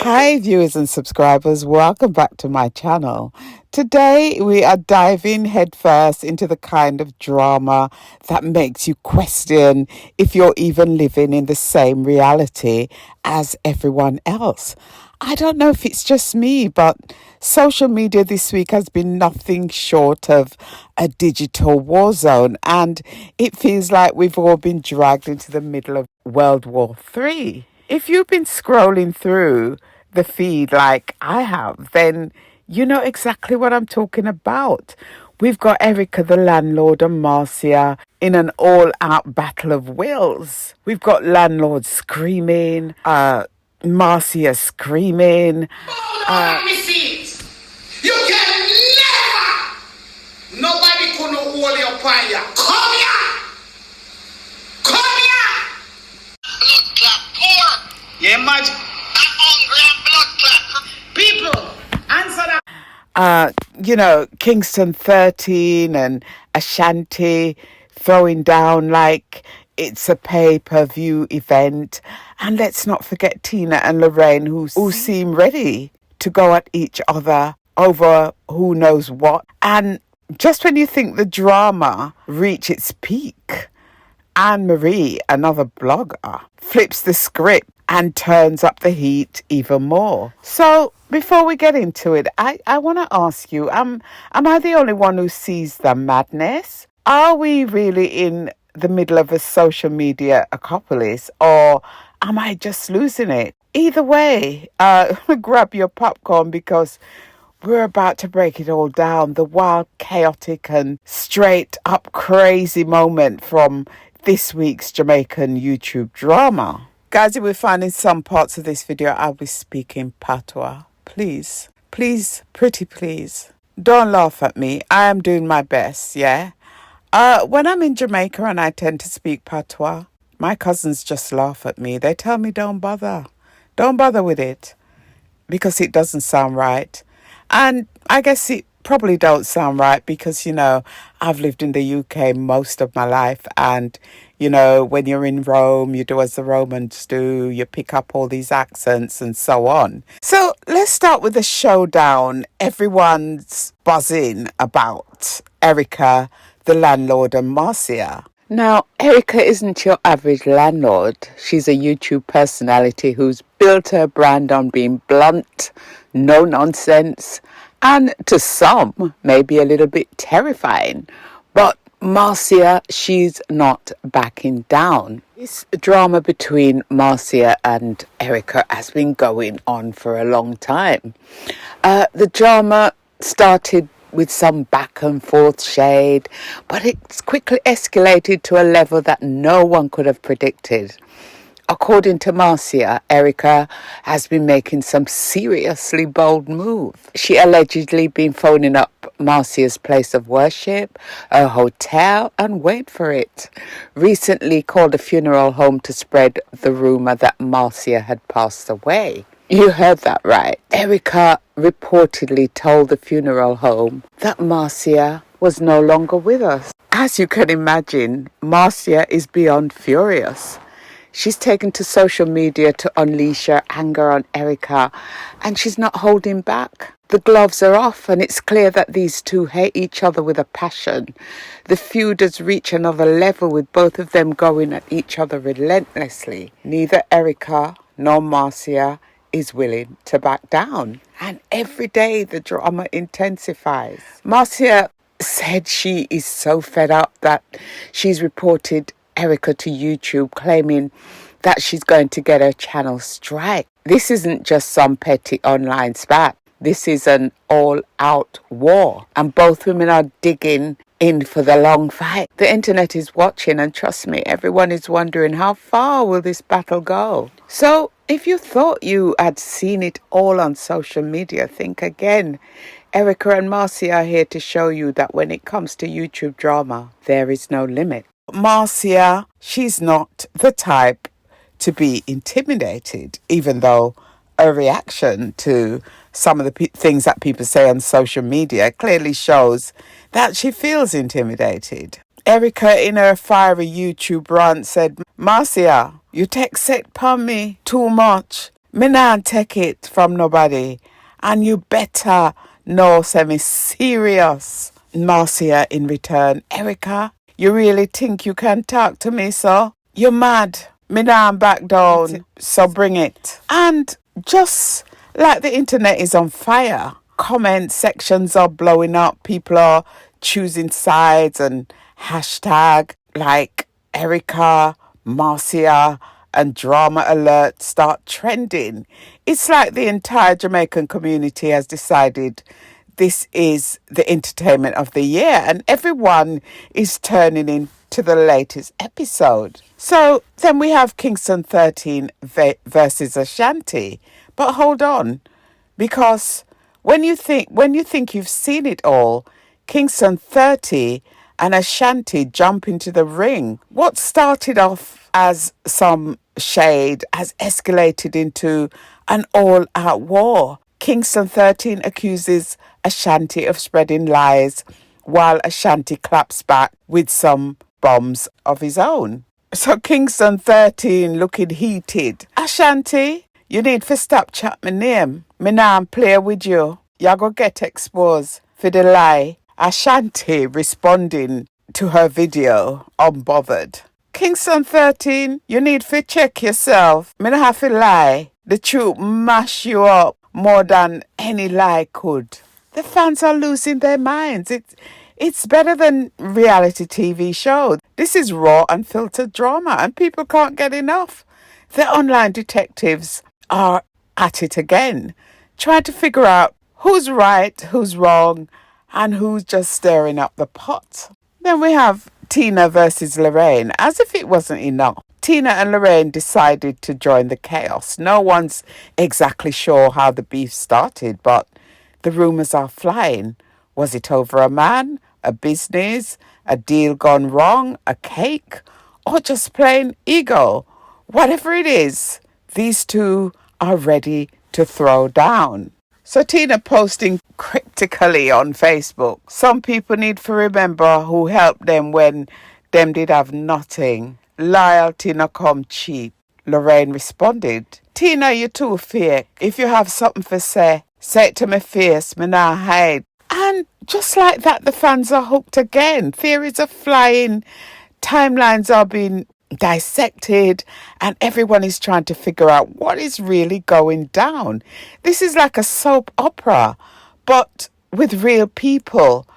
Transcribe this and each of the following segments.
Hi viewers and subscribers, welcome back to my channel. Today we are diving headfirst into the kind of drama that makes you question if you're even living in the same reality as everyone else. I don't know if it's just me, but social media this week has been nothing short of a digital war zone, and it feels like we've all been dragged into the middle of World War III. If you've been scrolling through the feed like I have, then you know exactly what I'm talking about. We've got Erica, the landlord, and Marcia in an all-out battle of wills. We've got landlord screaming, Marcia screaming. Receipts. You can never. Nobody could know hold your fire. Come here. Come here. Blood clot poor. Yeah, imagine. I'm hungry and blood clot. People, answer that. Kingston 13 and Ashanti throwing down like it's a pay-per-view event. And let's not forget Tina and Lorraine who seem ready to go at each other over who knows what. And just when you think the drama reached its peak, Anne-Marie, another blogger, flips the script and turns up the heat even more. So before we get into it, I want to ask you, am I the only one who sees the madness? Are we really in the middle of a social media apocalypse, or am I just losing it? Either way, grab your popcorn because we're about to break it all down. The wild, chaotic and straight up crazy moment from this week's Jamaican YouTube drama. Guys, if we're finding some parts of this video, I'll be speaking patois. Please, pretty please, don't laugh at me. I am doing my best, yeah? When I'm in Jamaica and I tend to speak patois, my cousins just laugh at me. They tell me don't bother with it because it doesn't sound right. And I guess it probably don't sound right because, I've lived in the UK most of my life, and when you're in Rome, you do as the Romans do, you pick up all these accents and so on. So let's start with the showdown everyone's buzzing about: Erica, the landlord, and Marcia. Now, Erica isn't your average landlord. She's a YouTube personality who's built her brand on being blunt, no nonsense, and to some, maybe a little bit terrifying. But Marcia, she's not backing down. This drama between Marcia and Erica has been going on for a long time. The drama started with some back and forth shade, but it's quickly escalated to a level that no one could have predicted. According to Marcia, Erica has been making some seriously bold moves. She allegedly been phoning up Marcia's place of worship, a hotel, and wait for it, recently called a funeral home to spread the rumor that Marcia had passed away. You heard that right. Erica reportedly told the funeral home that Marcia was no longer with us. As you can imagine, Marcia is beyond furious. She's taken to social media to unleash her anger on Erica, and she's not holding back. The gloves are off, and it's clear that these two hate each other with a passion. The feud has reached another level, with both of them going at each other relentlessly. Neither Erica nor Marcia is willing to back down, and every day the drama intensifies. Marcia said she is so fed up that she's reported Erica to YouTube, claiming that she's going to get her channel strike. This isn't just some petty online spat. This is an all-out war, and both women are digging in for the long fight. The internet is watching, and trust me, everyone is wondering how far will this battle go. So if you thought you had seen it all on social media, think again. Erica and Marcia are here to show you that when it comes to YouTube drama, there is no limit. Marcia, she's not the type to be intimidated, even though a reaction to some of the things that people say on social media clearly shows that she feels intimidated. Erica, in her fiery YouTube rant, said, "Marcia, you take set pon me too much. Me not take it from nobody. And you better know say me serious. Marcia in return. Erica, you really think you can talk to me, so? You're mad. Me not back down. So bring it. And just like the internet is on fire, comment sections are blowing up. People are choosing sides and hashtag like Erica, Marcia, and drama alert start trending. It's like the entire Jamaican community has decided this is the entertainment of the year and everyone is turning into the latest episode. So then we have Kingston 13 versus Ashanti. But hold on, because when you think you've seen it all, Kingston 30 and Ashanti jump into the ring. What started off as some shade has escalated into an all-out war. Kingston 13 accuses Ashanti of spreading lies, while Ashanti claps back with some bombs of his own. So Kingston 13 looking heated. Ashanti, you need to stop chat my name. Me nah play with you. You go get exposed for the lie. Ashanti responding to her video, unbothered. Kingston 13, you need to check yourself. Me nah have to lie. The truth mash you up more than any lie could. The fans are losing their minds. It's better than reality TV shows. This is raw, unfiltered drama and people can't get enough. The online detectives are at it again, trying to figure out who's right, who's wrong, and who's just stirring up the pot. Then we have Tina versus Lorraine. As if it wasn't enough, Tina and Lorraine decided to join the chaos. No one's exactly sure how the beef started, but the rumours are flying. Was it over a man, a business, a deal gone wrong, a cake, or just plain ego? Whatever it is, these two are ready to throw down. So Tina posting cryptically on Facebook. Some people need to remember who helped them when them did have nothing. Loyalty no come cheap. Lorraine responded, Tina, you too fake. If you have something to say it to my face, me nah hide. And just like that, the fans are hooked again. Theories are flying, timelines are being dissected, and everyone is trying to figure out what is really going down. This is like a soap opera, but with real people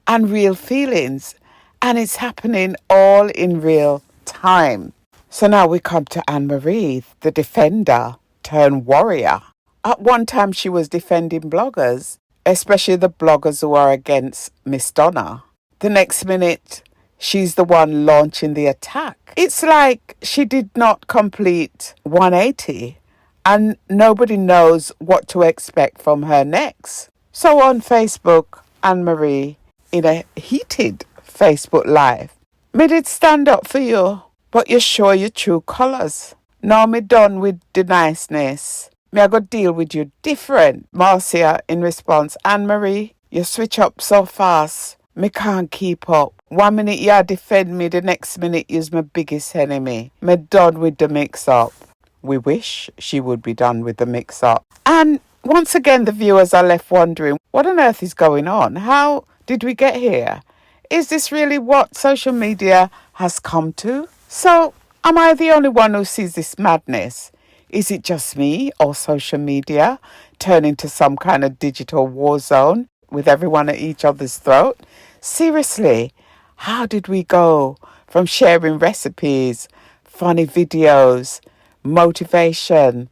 and real feelings, and it's happening all in real time. So now we come to Anne-Marie, the defender turned warrior. At one time she was defending bloggers, especially the bloggers who are against Miss Donna. The next minute, she's the one launching the attack. It's like she did not complete 180 and nobody knows what to expect from her next. So on Facebook, Anne-Marie, in a heated Facebook Live, me did stand up for you, but you show your true colours. Now me done with the niceness. Me I go deal with you different. Marcia in response, Anne-Marie, you switch up so fast. Me can't keep up. 1 minute you defend me, the next minute you's my biggest enemy. Me done with the mix-up. We wish she would be done with the mix-up. And once again the viewers are left wondering, what on earth is going on? How did we get here? Is this really what social media has come to? So, am I the only one who sees this madness? Is it just me or social media turning to some kind of digital war zone with everyone at each other's throat? Seriously, how did we go from sharing recipes, funny videos, motivation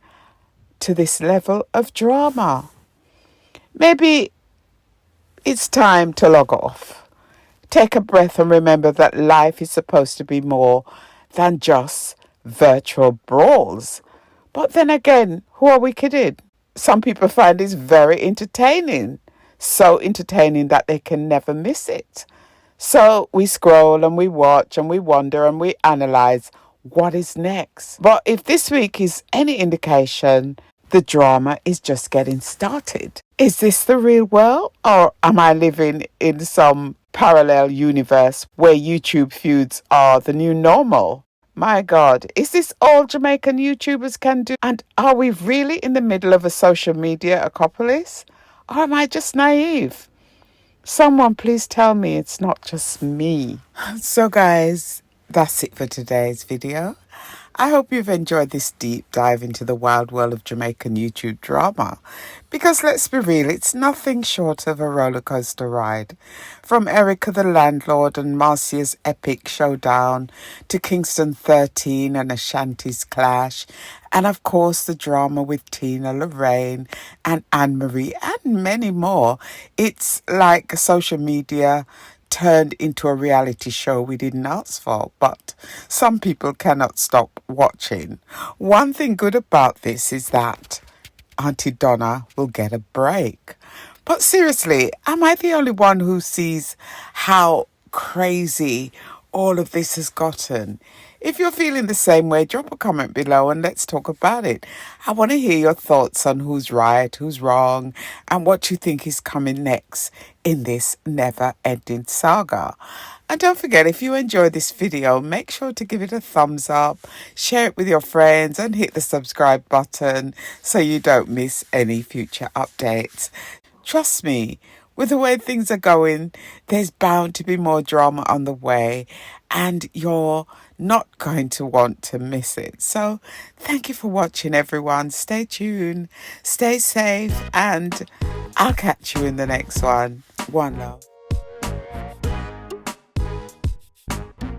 to this level of drama? Maybe it's time to log off. Take a breath and remember that life is supposed to be more than just virtual brawls. But then again, who are we kidding? Some people find this very entertaining. So entertaining that they can never miss it. So we scroll and we watch and we wonder and we analyse what is next. But if this week is any indication, the drama is just getting started. Is this the real world, or am I living in some parallel universe where YouTube feuds are the new normal? My God, is this all Jamaican YouTubers can do? And are we really in the middle of a social media apocalypse? Or am I just naive? Someone please tell me it's not just me. So guys, that's it for today's video. I hope you've enjoyed this deep dive into the wild world of Jamaican YouTube drama. Because let's be real, it's nothing short of a roller coaster ride. From Erica the Landlord and Marcia's epic showdown to Kingston 13 and Ashanti's clash, and of course the drama with Tina, Lorraine and Anne-Marie and many more. It's like social media turned into a reality show we didn't ask for, but some people cannot stop watching. One thing good about this is that Auntie Donna will get a break. But seriously, am I the only one who sees how crazy all of this has gotten? If you're feeling the same way, drop a comment below and let's talk about it. I want to hear your thoughts on who's right, who's wrong, and what you think is coming next in this never-ending saga. And don't forget, if you enjoyed this video, make sure to give it a thumbs up, share it with your friends, and hit the subscribe button so you don't miss any future updates. Trust me, with the way things are going, there's bound to be more drama on the way, and you're not going to want to miss it. So thank you for watching, everyone. Stay tuned, stay safe, and I'll catch you in the next one. One love.